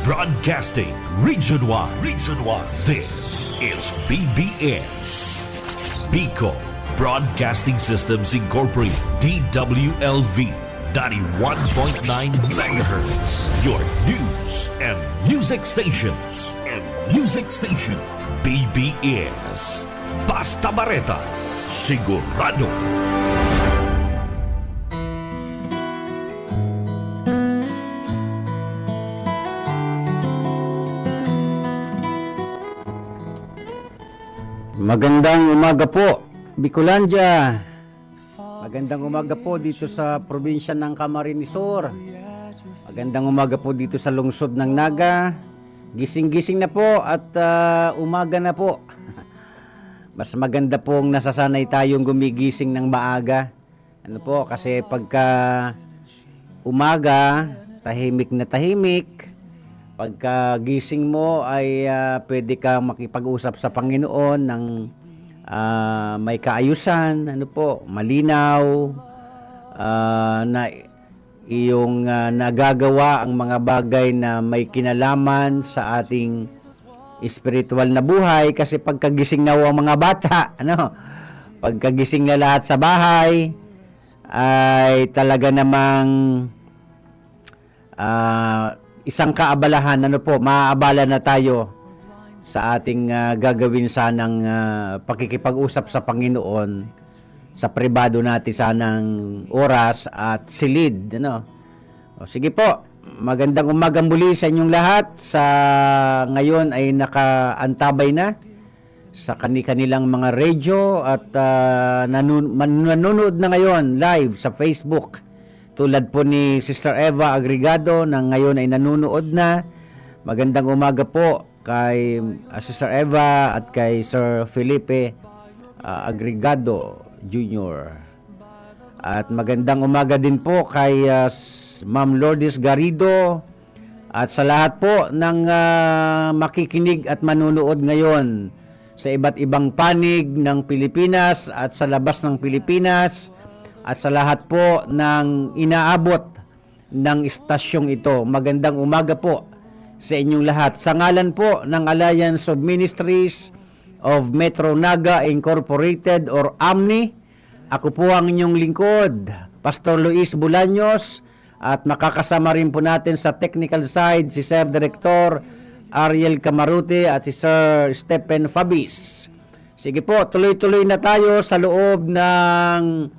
Broadcasting Region 1. Region 1. This is BBS. Bicol Broadcasting Systems Incorporated. DWLV 91.9 MHz. Your news and music stations. BBS. Basta Bareta. Sigurado. Magandang umaga po, Bicolandia. Magandang umaga po dito sa probinsya ng Camarines Sur. Magandang umaga po dito sa lungsod ng Naga. Gising-gising na po at umaga na po. Mas maganda pong nasasanay tayong gumigising ng maaga. Ano po, kasi pagka umaga, tahimik na tahimik. Pagka gising mo ay pwede ka makipag-usap sa Panginoon ng may kaayusan, ano po, malinaw, na iyong nagagawa ang mga bagay na may kinalaman sa ating spiritual na buhay. Kasi pagkagising na ang mga bata, ano, pagkagising na lahat sa bahay, ay talaga namang isang kaabalahan, ano po, maaabala na tayo sa ating gagawin sanang pakikipag-usap sa Panginoon sa pribado natin sanang oras at silid, ano. O, sige po, magandang umagang muli sa inyong lahat. Sa ngayon ay nakaantabay na sa kanilang mga radio at nanonood na ngayon live sa Facebook. Tulad po ni Sister Eva Agregado na ngayon ay nanonood na. Magandang umaga po kay Sister Eva at kay Sir Felipe Agregado Jr. At magandang umaga din po kay Ma'am Lourdes Garrido at sa lahat po ng makikinig at manunood ngayon sa iba't ibang panig ng Pilipinas at sa labas ng Pilipinas. At sa lahat po ng inaabot ng istasyong ito, magandang umaga po sa inyong lahat. Sa ngalan po ng Alliance of Ministries of Metro Naga Incorporated or AMNI, ako po ang inyong lingkod, Pastor Luis Bulaños, at makakasama rin po natin sa technical side si Sir Director Ariel Camarute at si Sir Stephen Fabis. Sige po, tuloy-tuloy na tayo sa loob ng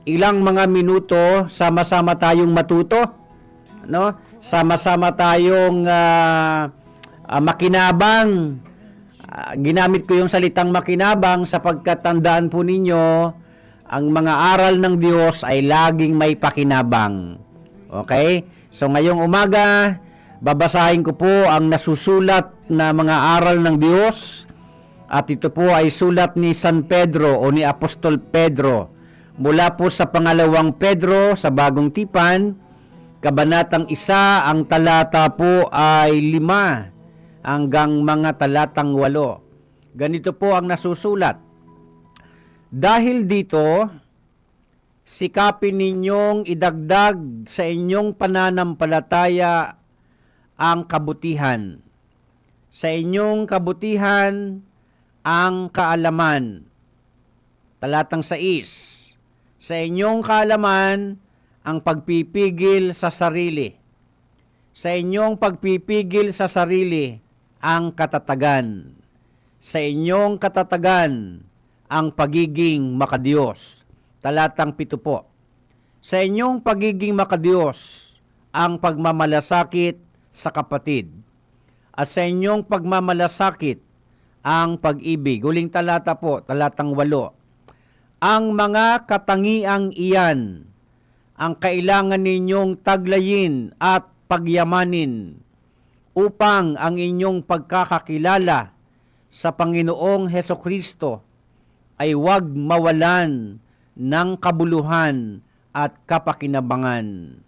ilang mga minuto, sama-sama tayong matuto, no? Sama-sama tayong makinabang. Ginamit ko yung salitang makinabang sapagkat tandaan po ninyo, ang mga aral ng Diyos ay laging may pakinabang. Okay? So ngayong umaga, babasahin ko po ang nasusulat na mga aral ng Diyos. At ito po ay sulat ni San Pedro o ni Apostol Pedro. Mula po sa pangalawang Pedro sa Bagong Tipan, kabanatang 1, ang talata po ay 5 hanggang mga talatang 8. Ganito po ang nasusulat. Dahil dito, sikapin ninyong idagdag sa inyong pananampalataya ang kabutihan. Sa inyong kabutihan ang kaalaman. Talatang 6. Sa inyong kaalaman, ang pagpipigil sa sarili. Sa inyong pagpipigil sa sarili, ang katatagan. Sa inyong katatagan, ang pagiging makadiyos. Talatang 7 po. Sa inyong pagiging makadiyos, ang pagmamalasakit sa kapatid. At sa inyong pagmamalasakit, ang pag-ibig. Huling talata po, talatang 8. Ang mga katangiang iyan ang kailangan ninyong taglayin at pagyamanin upang ang inyong pagkakakilala sa Panginoong Hesukristo ay huwag mawalan ng kabuluhan at kapakinabangan.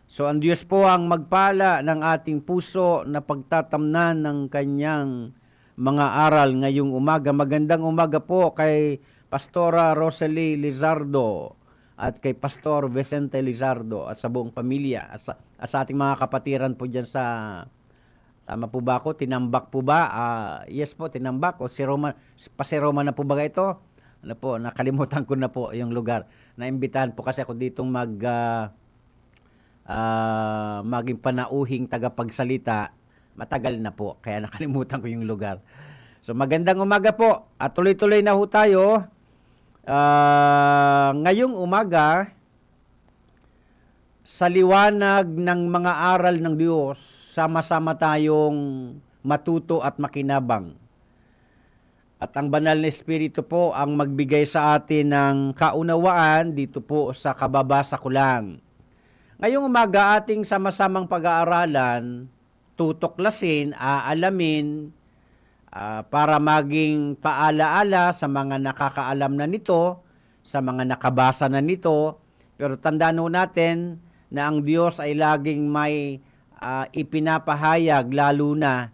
So ang Diyos po ang magpala ng ating puso na pagtatamnan ng kanyang mga aral ngayong umaga. Magandang umaga po kay Pastora Rosalie Lizardo at kay Pastor Vicente Lizardo at sa buong pamilya at sa ating mga kapatiran po dyan sa Tama po ba ako? Tinambak po ba? Yes po, tinambak. O si Roma, si Roma na po ba ito? Ano po, nakalimutan ko na po yung lugar. Naimbitahan po kasi ako ditong maging panauhing tagapagsalita. Matagal na po, kaya nakalimutan ko yung lugar. So magandang umaga po. At tuloy-tuloy na ho tayo. Ngayong umaga, sa liwanag ng mga aral ng Diyos, sama-sama tayong matuto at makinabang. At ang banal na Espiritu po ang magbigay sa atin ng kaunawaan dito po sa kababasa ko lang. Ngayong umaga ating sama-samang pag-aaralan, tutuklasin, aalamin, para maging paalaala sa mga nakakaalam na nito, sa mga nakabasa na nito. Pero tandaan ho natin na ang Diyos ay laging may ipinapahayag, lalo na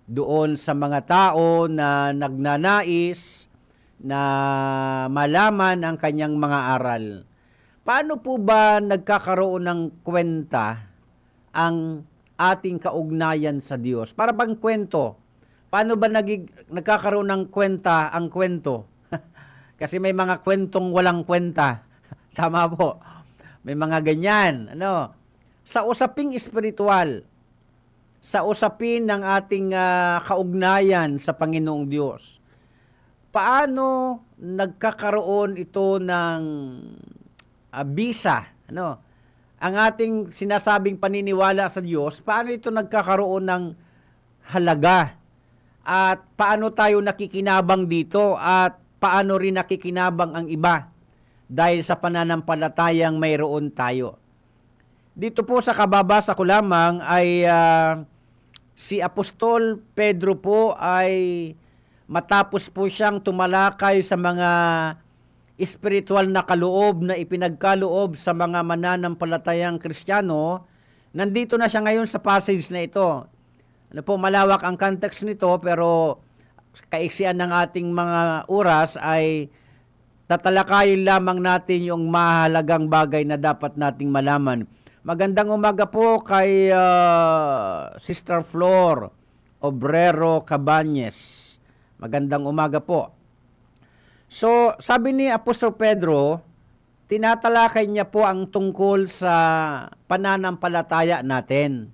doon sa mga tao na nagnanais na malaman ang kanyang mga aral. Paano po ba nagkakaroon ng kwenta ang ating kaugnayan sa Diyos? Para bang kwento? Paano ba nagkakaroon ng kwenta ang kwento? Kasi may mga kwentong walang kwenta. Tama po. May mga ganyan. Sa usaping espiritual, sa usapin ng ating kaugnayan sa Panginoong Diyos, paano nagkakaroon ito ng bisa? Ang ating sinasabing paniniwala sa Diyos, paano ito nagkakaroon ng halaga? At paano tayo nakikinabang dito? At paano rin nakikinabang ang iba? Dahil sa pananampalatayang mayroon tayo. Dito po sa kababasa ko lamang ay si Apostol Pedro po ay matapos po siyang tumalakay sa mga espiritual na kaloob na ipinagkaloob sa mga mananampalatayang Kristiyano, nandito na siya ngayon sa passage na ito. Malawak ang context nito, pero kaiksian ng ating mga oras ay tatalakayin lamang natin yung mahalagang bagay na dapat nating malaman. Magandang umaga po kay Sister Flor Obrero Cabañez. Magandang umaga po. So, sabi ni Apostol Pedro, tinatalakay niya po ang tungkol sa pananampalataya natin.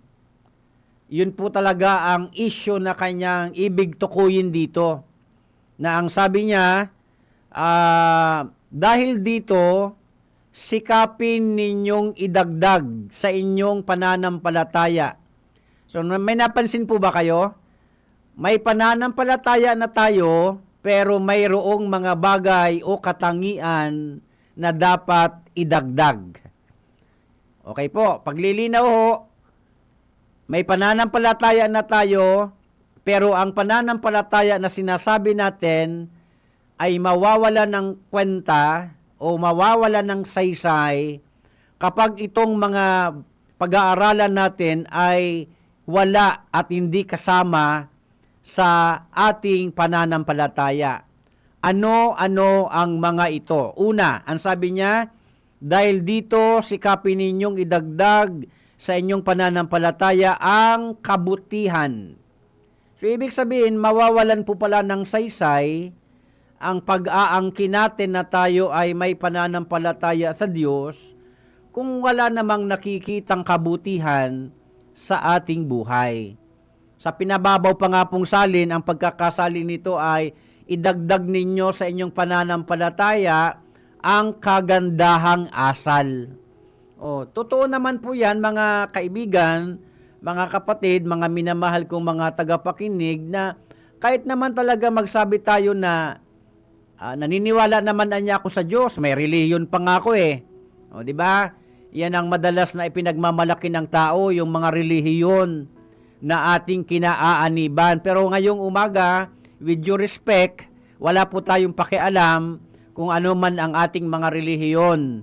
Yun po talaga ang issue na kanyang ibig tukuyin dito. Na ang sabi niya, dahil dito, sikapin ninyong idagdag sa inyong pananampalataya. So, may napansin po ba kayo? May pananampalataya na tayo, pero mayroong mga bagay o katangian na dapat idagdag. Okay po, paglilinaw ho, may pananampalataya na tayo, pero ang pananampalataya na sinasabi natin ay mawawala ng kwenta o mawawala ng saysay kapag itong mga pag-aaralan natin ay wala at hindi kasama sa ating pananampalataya. Ano-ano ang mga ito? Una, ang sabi niya, dahil dito sikapin ninyong idagdag sa inyong pananampalataya ang kabutihan. So, ibig sabihin, mawawalan po pala ng saysay ang pag-aangkin natin na tayo ay may pananampalataya sa Diyos kung wala namang nakikitang kabutihan sa ating buhay. Sa pinababaw pa nga pong salin, ang pagkakasalin nito ay idagdag ninyo sa inyong pananampalataya ang kagandahang asal. Totoo naman po yan mga kaibigan, mga kapatid, mga minamahal kong mga tagapakinig, na kahit naman talaga magsabi tayo na naniniwala naman niya ako sa Diyos, may relihiyon pa nga ako di ba? Yan ang madalas na ipinagmamalaki ng tao, yung mga relihiyon na ating kinaaaniban. Pero ngayong umaga, with due respect, wala po tayong pakialam kung ano man ang ating mga relihiyon.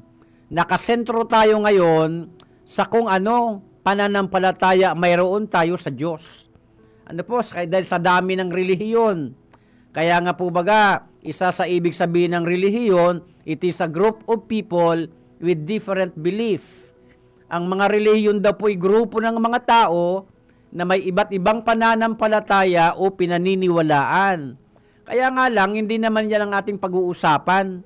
Nakasentro tayo ngayon sa kung ano pananampalataya mayroon tayo sa Diyos. Dahil sa dami ng relihiyon. Kaya nga po baga, isa sa ibig sabihin ng relihiyon, it is a group of people with different belief. Ang mga relihiyon daw po'y grupo ng mga tao na may iba't ibang pananampalataya o pinaniniwalaan. Kaya nga lang, hindi naman yan ang ating pag-uusapan.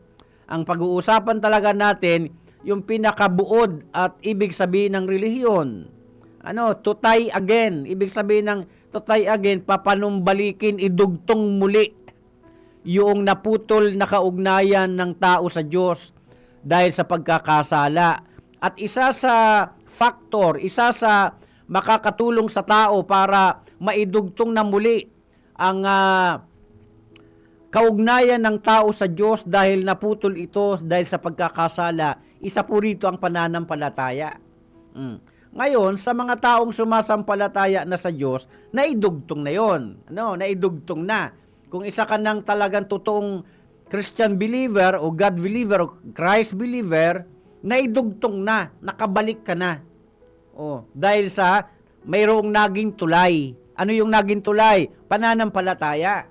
Ang pag-uusapan talaga natin, yung pinakabuod at ibig sabihin ng relihiyon. To tie again. Ibig sabihin ng to tie again, papanumbalikin, idugtong muli yung naputol na kaugnayan ng tao sa Diyos dahil sa pagkakasala. At isa sa factor, isa sa makakatulong sa tao para maidugtong na muli ang kaugnayan ng tao sa Diyos dahil naputol ito dahil sa pagkakasala, isa po rito ang pananampalataya. Ngayon, sa mga taong sumasampalataya na sa Diyos, naidugtong na yon. Naidugtong na. Kung isa ka ng talagang totoong Christian believer o God believer o Christ believer, naidugtong na, nakabalik ka na. Dahil sa mayroong naging tulay. Ano yung naging tulay? Pananampalataya.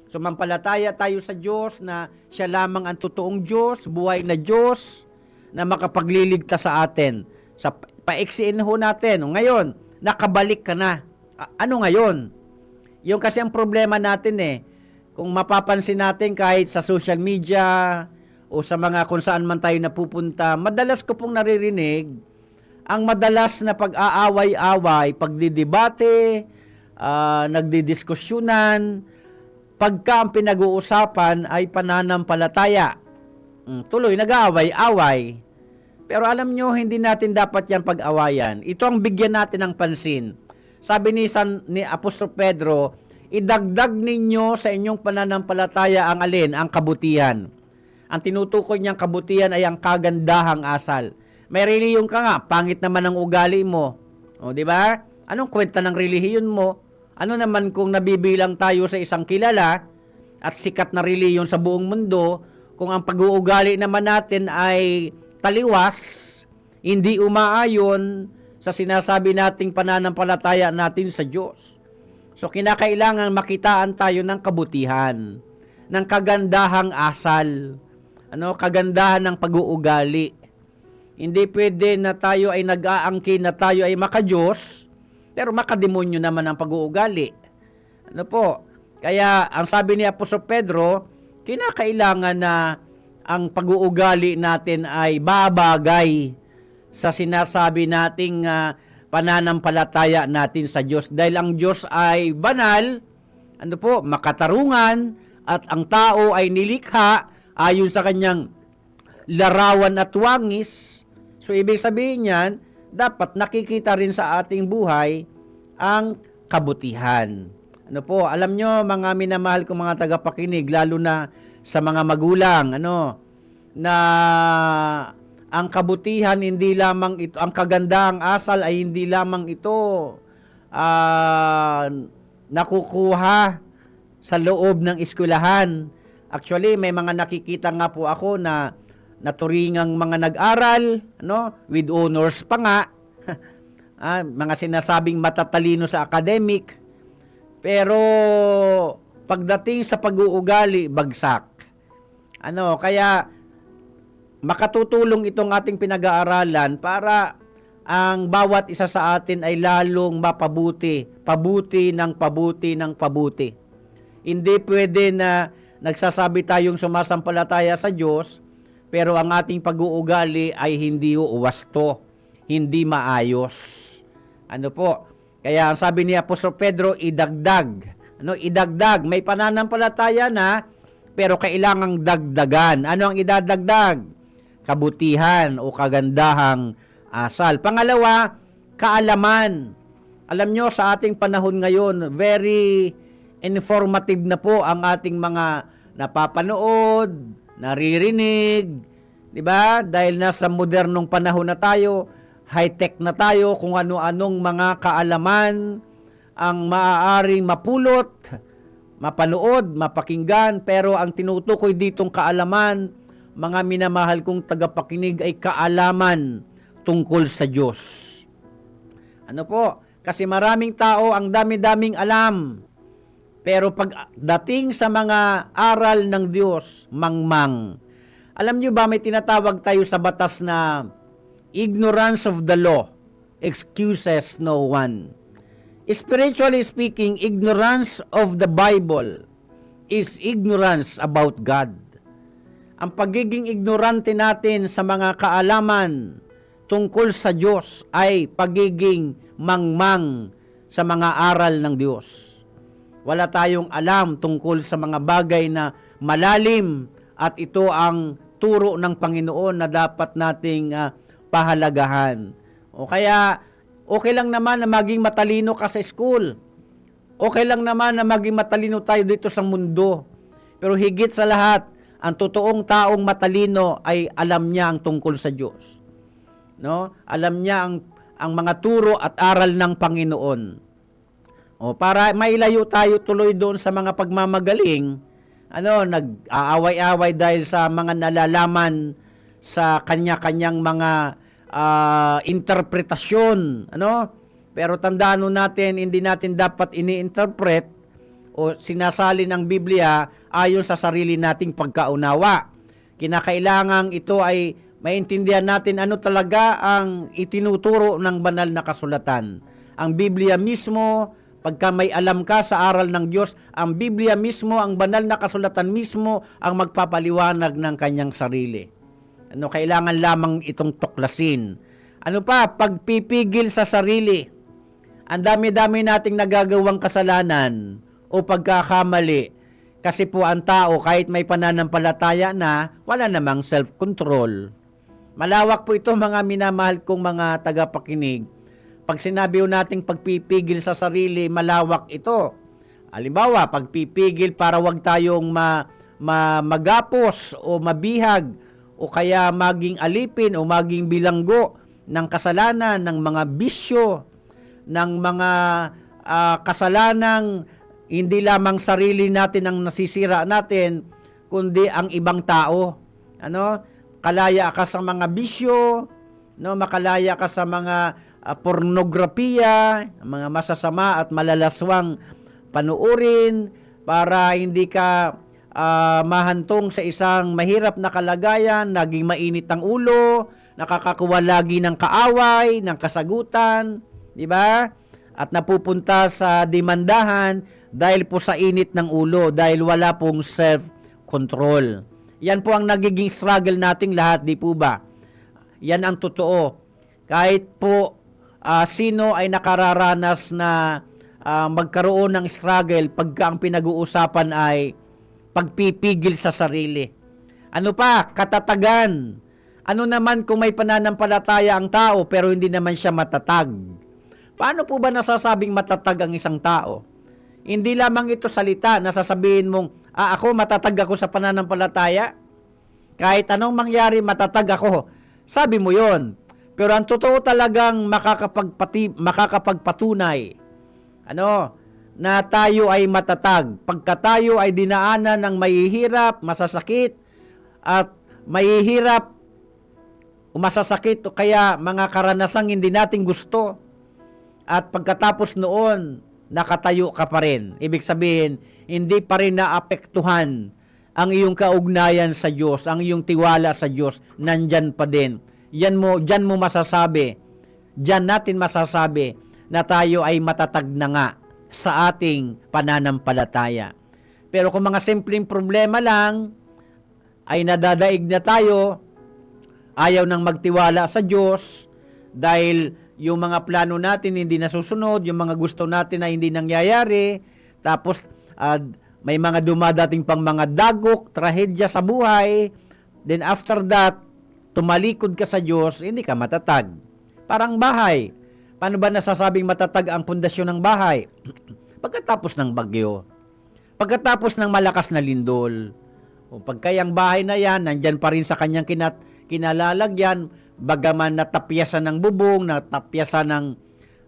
Sumampalataya tayo sa Diyos na siya lamang ang totoong Diyos, buhay na Diyos, na makapagliligtas sa atin. Sa paiksiin ho natin. Ngayon, nakabalik ka na. Ano ngayon? Yung kasi ang problema natin kung mapapansin natin kahit sa social media o sa mga kung saan man tayo napupunta, madalas ko pong naririnig ang madalas na pag-aaway-away, pagdidebate, nagdidiskusyonan, pagka ang pinag-uusapan ay pananampalataya. Tuloy, nag-aaway-away. Pero alam nyo, hindi natin dapat yan pag-awayan. Ito ang bigyan natin ng pansin. Sabi ni Apostol Pedro, idagdag ninyo sa inyong pananampalataya ang alin? Ang kabutihan. Ang tinutukoy niyang kabutihan ay ang kagandahang asal. May relihiyon ka nga, pangit naman ang ugali mo. Di ba? Anong kwenta ng relihiyon mo? Ano naman kung nabibilang tayo sa isang kilala at sikat na relihiyon sa buong mundo, kung ang pag-uugali naman natin ay taliwas, hindi umaayon sa sinasabi nating pananampalataya natin sa Diyos. So, kinakailangan makitaan tayo ng kabutihan, ng kagandahang asal, kagandahan ng pag-uugali. Hindi pwede na tayo ay nag-aangkin na tayo ay makadiyos, pero makademonyo naman ang pag-uugali. Kaya, ang sabi ni Apostol Pedro, kinakailangan na ang pag-uugali natin ay babagay sa sinasabi nating pananampalataya natin sa Diyos. Dahil ang Diyos ay banal, makatarungan, at ang tao ay nilikha ayon sa kanyang larawan at wangis. So, ibig sabihin niyan, dapat nakikita rin sa ating buhay ang kabutihan. Alam nyo, mga minamahal kong mga tagapakinig, lalo na sa mga magulang, na ang kabutihan hindi lamang ito, ang kagandahang asal ay hindi lamang ito nakukuha sa loob ng eskwelahan. Actually, may mga nakikita nga po ako na naturingang mga nag-aral, with honors pa nga, mga sinasabing matatalino sa academic, pero pagdating sa pag-uugali, bagsak. Kaya makatutulong itong ating pinag-aaralan para ang bawat isa sa atin ay lalong mapabuti, pabuti ng pabuti ng pabuti. Hindi pwede na nagsasabi tayong sumasampalataya sa Diyos, pero ang ating pag-uugali ay hindi wasto, hindi maayos. Kaya ang sabi ni Apostol Pedro, idagdag. Idagdag. May pananampalataya na, pero kailangang dagdagan. Ano ang idadagdag? Kabutihan o kagandahang asal. Pangalawa, kaalaman. Alam nyo, sa ating panahon ngayon, very informative na po ang ating mga napapanood, naririnig, di ba? Dahil nasa modernong panahon na tayo, high-tech na tayo, kung ano-anong mga kaalaman ang maaaring mapulot, mapanood, mapakinggan, pero ang tinutukoy ditong kaalaman, mga minamahal kong tagapakinig, ay kaalaman tungkol sa Diyos. Kasi maraming tao ang dami-daming alam, pero pagdating sa mga aral ng Diyos, mangmang. Alam nyo ba, may tinatawag tayo sa batas na ignorance of the law excuses no one. Spiritually speaking, ignorance of the Bible is ignorance about God. Ang pagiging ignorante natin sa mga kaalaman tungkol sa Diyos ay pagiging mangmang sa mga aral ng Diyos. Wala tayong alam tungkol sa mga bagay na malalim at ito ang turo ng Panginoon na dapat nating pahalagahan. O kaya, okay lang naman na maging matalino ka sa school. Okay lang naman na maging matalino tayo dito sa mundo. Pero higit sa lahat, ang totoong taong matalino ay alam niya ang tungkol sa Diyos. No? Alam niya ang mga turo at aral ng Panginoon. O para mailayo tayo tuloy doon sa mga pagmamagaling, nag-aaway-away dahil sa mga nalalaman sa kanya-kanyang mga interpretasyon, Pero tandaan natin, hindi natin dapat ini-interpret o sinasali ng Biblia ayon sa sarili nating pagkaunawa. Kinakailangan ito ay maintindihan natin ano talaga ang itinuturo ng banal na kasulatan. Ang Biblia mismo, pagka may alam ka sa aral ng Diyos, ang Biblia mismo, ang banal na kasulatan mismo, ang magpapaliwanag ng kanyang sarili. Kailangan lamang itong tuklasin. Pagpipigil sa sarili. Ang dami-dami nating nagagawang kasalanan o pagkakamali. Kasi po ang tao, kahit may pananampalataya na, wala namang self-control. Malawak po ito mga minamahal kong mga tagapakinig. Pag sinabi nating pagpipigil sa sarili, malawak ito. Halimbawa, pagpipigil para wag tayong magapos o mabihag o kaya maging alipin o maging bilanggo ng kasalanan, ng mga bisyo, ng mga kasalanang hindi lamang sarili natin ang nasisira natin, kundi ang ibang tao. Kalaya ka sa mga bisyo, makalaya ka sa mga pornografiya, mga masasama at malalaswang panuurin para hindi ka mahantong sa isang mahirap na kalagayan, naging mainit ang ulo, nakakakuha lagi ng kaaway, ng kasagutan, di ba? At napupunta sa demandahan dahil po sa init ng ulo, dahil wala pong self-control. Yan po ang nagiging struggle nating lahat, di po ba? Yan ang totoo. Kahit po sino ay nakararanas na magkaroon ng struggle pagka ang pinag-uusapan ay pagpipigil sa sarili. Katatagan. Ano naman kung may pananampalataya ang tao pero hindi naman siya matatag? Paano po ba nasasabing matatag ang isang tao? Hindi lamang ito salita na sasabihin mong, ako matatag ako sa pananampalataya. Kahit anong mangyari, matatag ako. Sabi mo yon. Pero ang totoo talagang makakapagpatunay, na tayo ay matatag. Pagka tayo ay dinaanan ng mahihirap, masasakit, at mahihirap, masasakit, o kaya mga karanasang hindi natin gusto, at pagkatapos noon, nakatayo ka pa rin. Ibig sabihin, hindi pa rin naapektuhan ang iyong kaugnayan sa Diyos, ang iyong tiwala sa Diyos, nandyan pa din. Diyan mo masasabi, diyan natin masasabi na tayo ay matatag na nga sa ating pananampalataya. Pero kung mga simpleng problema lang, ay nadadaig na tayo, ayaw nang magtiwala sa Diyos, dahil yung mga plano natin hindi nasusunod, yung mga gusto natin na hindi nangyayari, tapos may mga dumadating pang mga dagok, trahedya sa buhay, then after that, tumalikod ka sa Diyos, hindi ka matatag. Parang bahay. Paano ba nasasabing matatag ang pundasyon ng bahay? Pagkatapos ng bagyo, pagkatapos ng malakas na lindol, o pagkayang bahay na yan, nandyan pa rin sa kanyang kinalalagyan, bagaman natapyasan ng bubong, natapyasan ng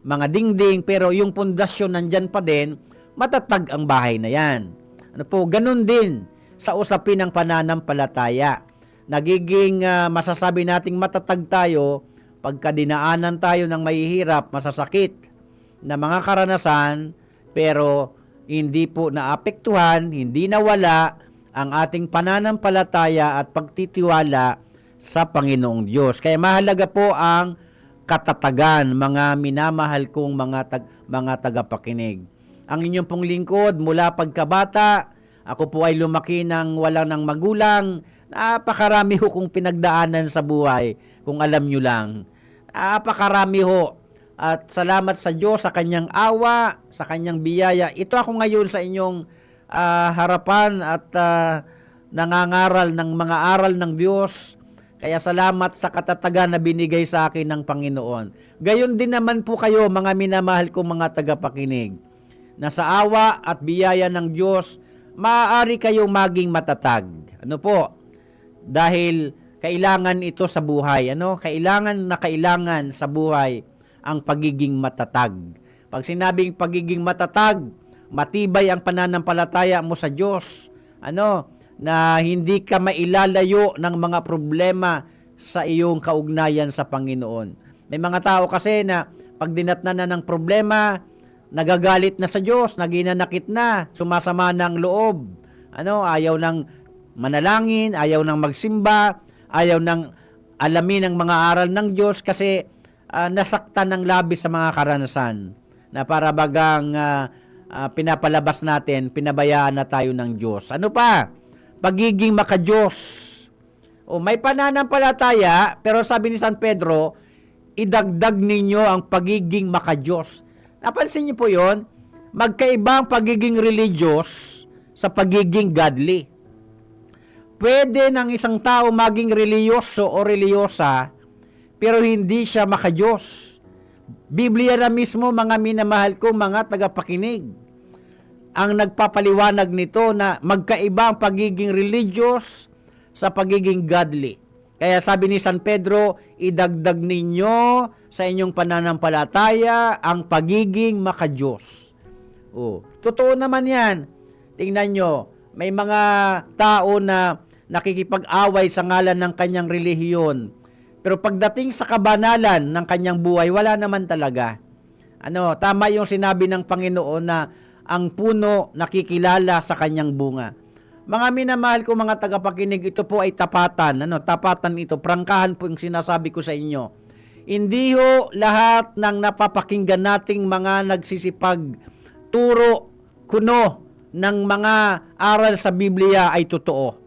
mga dingding, pero yung pundasyon nandyan pa din, matatag ang bahay na yan. Ganun din sa usapin ng pananampalataya. Nagiging masasabi nating matatag tayo pagka dinaanan tayo ng mahihirap, masasakit na mga karanasan, pero hindi po naapektuhan, hindi nawala ang ating pananampalataya at pagtitiwala sa Panginoong Diyos. Kaya mahalaga po ang katatagan, mga minamahal kong mga tagapakinig. Ang inyong pong lingkod mula pagkabata, ako po ay lumaki ng wala ng magulang. Napakarami ho kong pinagdaanan sa buhay, kung alam nyo lang. Napakarami ho. At salamat sa Diyos sa kanyang awa, sa kanyang biyaya. Ito ako ngayon sa inyong harapan at nangangaral ng mga aral ng Diyos. Kaya salamat sa katatagan na binigay sa akin ng Panginoon. Gayon din naman po kayo, mga minamahal kong mga tagapakinig, na sa awa at biyaya ng Diyos, maaari kayong maging matatag. Ano po? Dahil kailangan ito sa buhay. Kailangan sa buhay ang pagiging matatag. Pag sinabing pagiging matatag, matibay ang pananampalataya mo sa Diyos. Na hindi ka mailalayo ng mga problema sa iyong kaugnayan sa Panginoon. May mga tao kasi na pag dinatnan na ng problema, nagagalit na sa Diyos, naginanakit na, sumasama na ang loob. Ayaw ng manalangin, ayaw ng magsimba, ayaw ng alamin ang mga aral ng Diyos kasi nasaktan ng labis sa mga karanasan na para bagang pinapalabas natin, pinabayaan na tayo ng Diyos. Ano pa? Pagiging makadiyos. May pananampalataya, pero sabi ni San Pedro, idagdag ninyo ang pagiging makadiyos. Napansin niyo po yon? Magkaiba ang pagiging religious sa pagiging godly. Pwede ng isang tao maging religyoso o religyosa, pero hindi siya makadiyos. Biblia na mismo, mga minamahal ko, mga tagapakinig, ang nagpapaliwanag nito na magkaiba ang pagiging religious sa pagiging godly. Kaya sabi ni San Pedro, idagdag ninyo sa inyong pananampalataya ang pagiging makadiyos. Totoo naman yan. Tingnan nyo, may mga tao na nakikipag-away sa ngalan ng kanyang relihiyon. Pero pagdating sa kabanalan ng kanyang buhay, wala naman talaga. Tama yung sinabi ng Panginoon na ang puno nakikilala sa kanyang bunga. Mga minamahal ko, mga tagapakinig, ito po ay tapatan. Tapatan ito, prangkahan po yung sinasabi ko sa inyo. Hindi ho lahat ng napapakinggan nating mga nagsisipag, turo, kuno ng mga aral sa Biblia ay totoo.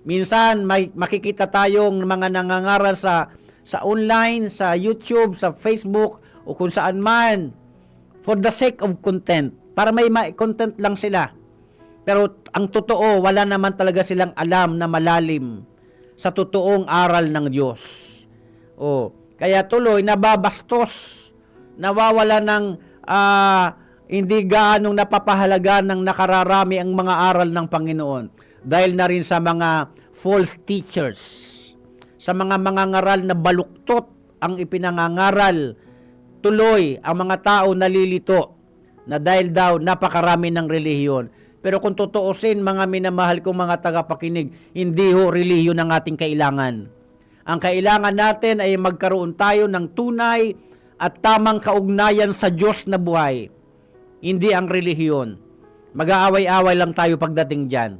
Minsan may makikita tayong mga nangangaral sa online, sa YouTube, sa Facebook, o kung saan man, for the sake of content. Para may content lang sila. Pero ang totoo, wala naman talaga silang alam na malalim sa totoong aral ng Diyos. Kaya tuloy, nababastos, nawawala ng hindi gaanong napapahalaga ng nakararami ang mga aral ng Panginoon. Dahil na rin sa mga false teachers, sa mga ngaral na baluktot ang ipinangangaral, tuloy ang mga tao nalilito na dahil daw napakarami ng relihiyon. Pero kung tutuusin, mga minamahal kong mga tagapakinig, hindi ho relihiyon ang ating kailangan. Ang kailangan natin ay magkaroon tayo ng tunay at tamang kaugnayan sa Diyos na buhay. Hindi ang relihiyon. Mag-aaway-away lang tayo pagdating dyan.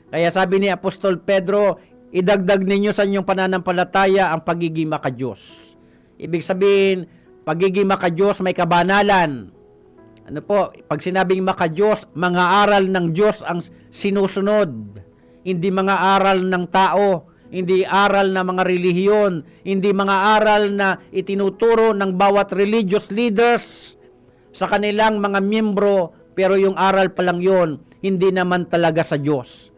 Kaya sabi ni Apostol Pedro, idagdag ninyo sa inyong pananampalataya ang pagiging makadiyos. Ibig sabihin, pagiging makadiyos may kabanalan. Pag sinabing makadiyos, mga aral ng Diyos ang sinusunod. Hindi mga aral ng tao, hindi aral na mga relihiyon, hindi mga aral na itinuturo ng bawat religious leaders sa kanilang mga miyembro, pero yung aral pa lang yun, hindi naman talaga sa Diyos.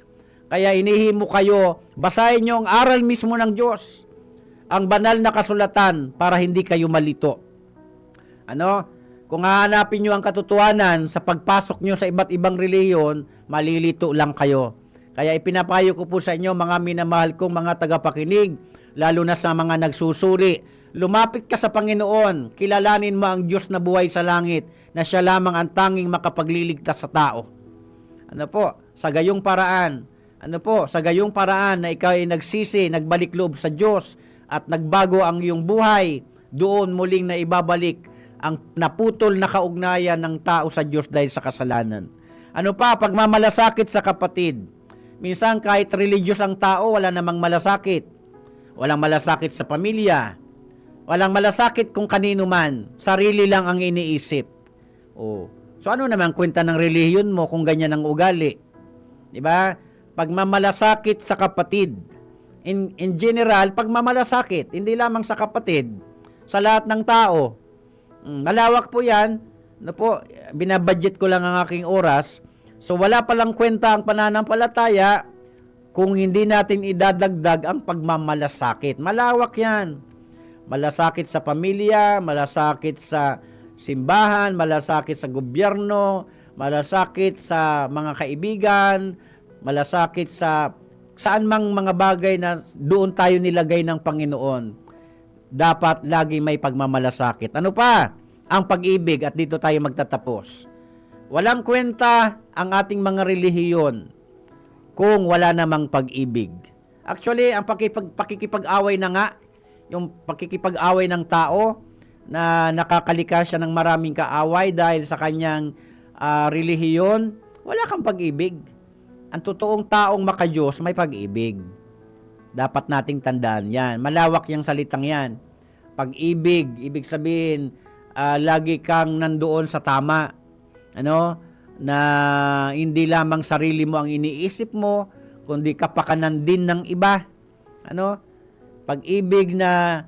Kaya inihimo kayo, basahin nyo ang aral mismo ng Diyos, ang banal na kasulatan, para hindi kayo malito. Kung hahanapin nyo ang katotohanan sa pagpasok nyo sa iba't ibang relihiyon, malilito lang kayo. Kaya ipinapayo ko po sa inyo, mga minamahal kong mga tagapakinig, lalo na sa mga nagsusuri, lumapit ka sa Panginoon, kilalanin mo ang Diyos na buhay sa langit, na siya lamang ang tanging makapagliligtas sa tao. Sa gayong paraan, sa gayong paraan na ikaw ay nagsisi, nagbalik loob sa Diyos, at nagbago ang iyong buhay, doon muling na ibabalik ang naputol na kaugnayan ng tao sa Diyos dahil sa kasalanan. Pagmamalasakit sa kapatid. Minsan kahit religious ang tao, wala namang malasakit. Walang malasakit sa pamilya. Walang malasakit kung kanino man. Sarili lang ang iniisip. Oh. So ano naman kwenta ng relihiyon mo kung ganyan ang ugali? 'Di ba? Pagmamalasakit sa kapatid. In general, pagmamalasakit, hindi lamang sa kapatid, sa lahat ng tao. Malawak po 'yan. Ano po, binabudget ko lang ang aking oras. So wala palang kwenta ang pananampalataya kung hindi natin idadagdag ang pagmamalasakit. Malawak 'yan. Malasakit sa pamilya, malasakit sa simbahan, malasakit sa gobyerno, malasakit sa mga kaibigan, malasakit sa saan mang mga bagay na doon tayo nilagay ng Panginoon. Dapat lagi may pagmamalasakit. Ano pa? Ang pag-ibig, at dito tayo magtatapos. Walang kwenta ang ating mga relihiyon kung wala namang pag-ibig. Actually, ang pakikipag-away na nga, yung pakikipag-away ng tao na nakakalika siya ng maraming kaaway dahil sa kanyang relihiyon, wala kang pag-ibig. Ang totoong taong makadiyos may pag-ibig. Dapat nating tandaan yan. Malawak yung salitang yan. Pag-ibig, ibig sabihin, lagi kang nandoon sa tama. Ano? Na hindi lamang sarili mo ang iniisip mo, kundi kapakanan din ng iba. Ano? Pag-ibig na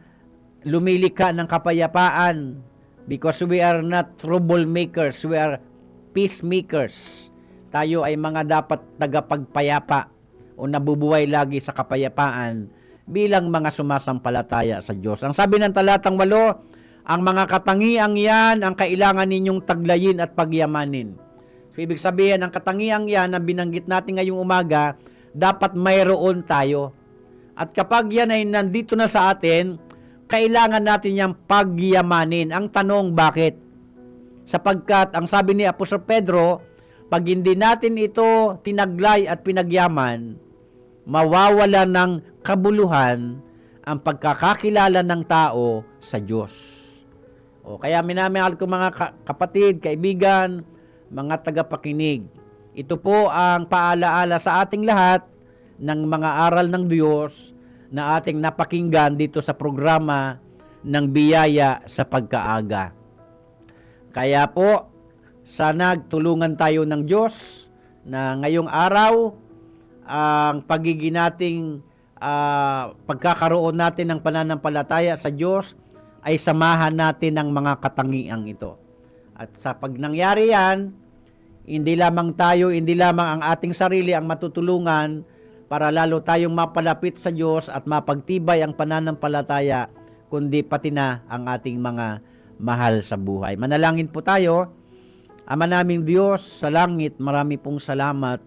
lumilika ng kapayapaan, because we are not troublemakers, we are peacemakers. Tayo ay mga dapat tagapagpayapa o nabubuhay lagi sa kapayapaan bilang mga sumasampalataya sa Diyos. Ang sabi ng talatang 8, ang mga katangiang yan ang kailangan ninyong taglayin at pagyamanin. So, ibig sabihin, ang katangiang yan na binanggit natin ngayong umaga, dapat mayroon tayo. At kapag yan ay nandito na sa atin, kailangan natin yung pagyamanin. Ang tanong, bakit? Sapagkat, ang sabi ni Apostol Pedro, pag hindi natin ito tinaglay at pinagyaman, mawawala ng kabuluhan ang pagkakakilala ng tao sa Diyos. O kaya minamahal ko mga kapatid, kaibigan, mga tagapakinig. Ito po ang paalaala sa ating lahat ng mga aral ng Diyos na ating napakinggan dito sa programa ng Biyaya sa Pagkaaga. Kaya po, sana tulungan tayo ng Diyos na ngayong araw, ang pagiging nating pagkakaroon natin ng pananampalataya sa Diyos ay samahan natin ng mga katangiang ito. At sa pag nangyari yan, hindi lamang ang ating sarili ang matutulungan para lalo tayong mapalapit sa Diyos at mapagtibay ang pananampalataya, kundi pati na ang ating mga mahal sa buhay. Manalangin po tayo. Ama naming Diyos sa langit, marami pong salamat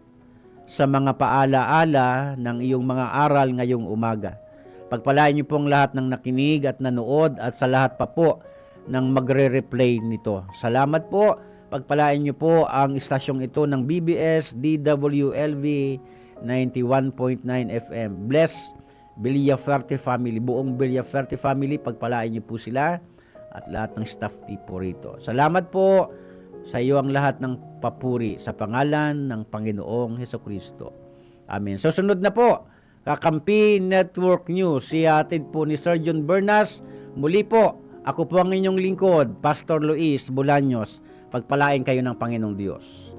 sa mga paalaala ng iyong mga aral ngayong umaga. Pagpalain niyo pong lahat ng nakinig at nanood at sa lahat pa po ng magre-replay nito. Salamat po. Pagpalain niyo po ang istasyong ito ng BBS DWLV 91.9 FM. Bless Villafuerte family, buong Villafuerte family, pagpalain niyo po sila at lahat ng staff tipo rito. Salamat po sa iyo ang lahat ng papuri sa pangalan ng Panginoong Hesukristo. Amen. So sunod na po, Kakampi Network News, sihatid po ni Sir John Bernas. Muli po, ako po ang inyong lingkod, Pastor Luis Bolaños. Pagpalain kayo ng Panginoong Diyos.